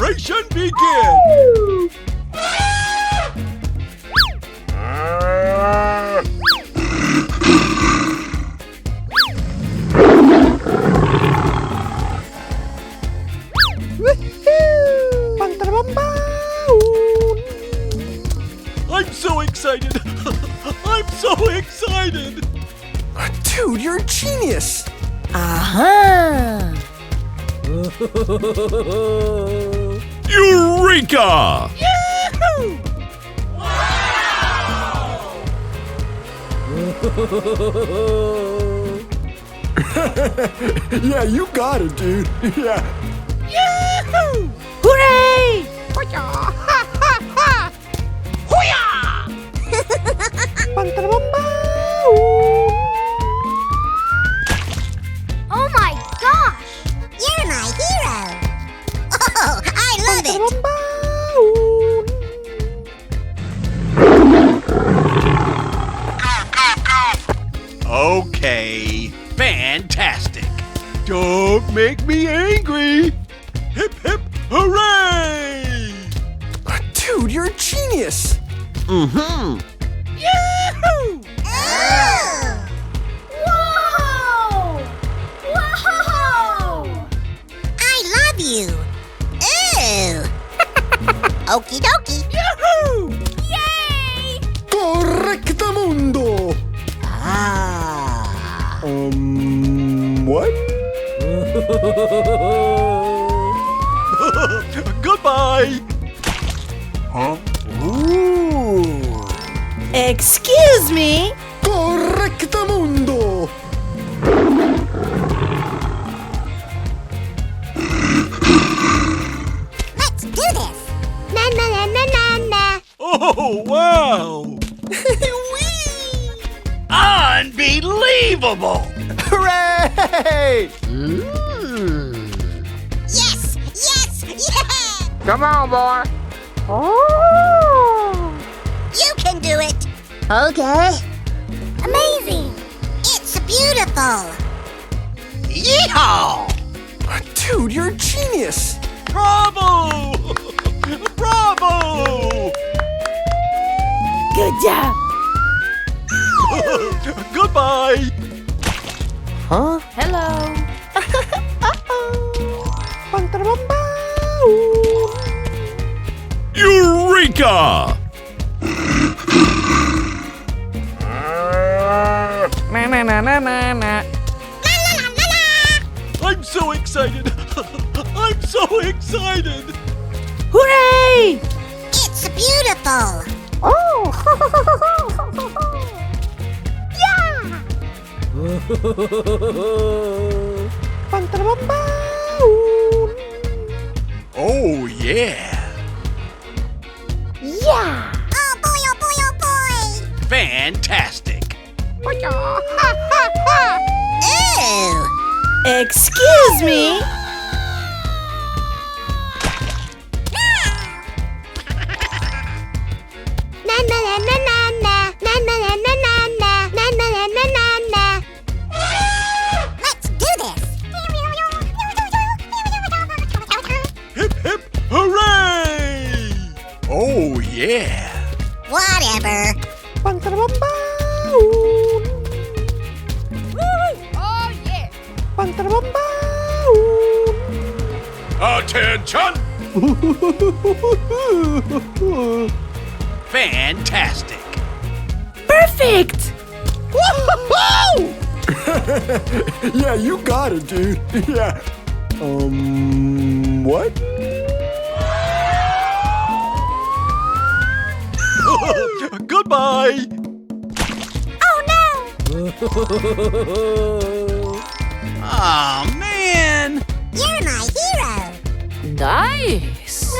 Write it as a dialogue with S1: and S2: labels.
S1: celebration begin! I'm so excited! I'm so excited!
S2: Dude, you're a genius!
S3: Aha!
S1: Eureka!
S3: Yahoo!
S2: Yeah, you got it, dude. Yeah.
S3: Yahoo! Hooray!
S4: Oh my gosh! You're my hero! Oh, I love it!
S1: Okay, fantastic. Don't make me angry. Hip hip hooray!
S2: Dude, you're a genius!
S1: Mm-hmm.
S3: Yahoo!
S4: Oh! Whoa! Whoa! I love you! Ooh! Okie dokie!
S3: Yahoo!
S4: Yay!
S2: Correctamundo!
S4: Ah!
S2: What?
S1: Goodbye.
S2: Huh? Ooh!
S3: Excuse me?
S2: Correctamundo!
S4: Let's do this! Na na na na na na!
S1: Oh, wow. Unbelievable.
S2: Hooray!
S4: Yes! Yes! Yeah!
S5: Come on, boy.
S4: You can do it! Okay. Amazing! It's beautiful!
S1: Yeehaw!
S2: Dude, you're a genius!
S1: Bravo! Bravo!
S3: Good job!
S1: Goodbye.
S2: Huh?
S3: Hello!
S1: Eureka!
S5: Na na na na na na.
S4: La la la la la!
S1: I'm so excited. I'm so excited.
S3: Hooray!
S4: It's beautiful! Oh! Yeah!
S1: Oh, yeah.
S3: Yeah!
S4: Oh boy, oh boy, oh boy!
S1: Fantastic.
S4: Ooh!
S3: Excuse me?
S4: Na na na na na na na na na na na na na na na na na na. Let's do this.
S1: Hip hip hooray! Oh, yeah.
S4: Whatever.
S3: Oh yeah!
S1: Attention! Fantastic.
S3: Perfect!
S2: Yeah, you got it, dude. Yeah. What?
S1: Goodbye.
S4: Oh no!
S1: Aw, man.
S4: You're my hero.
S3: Nice!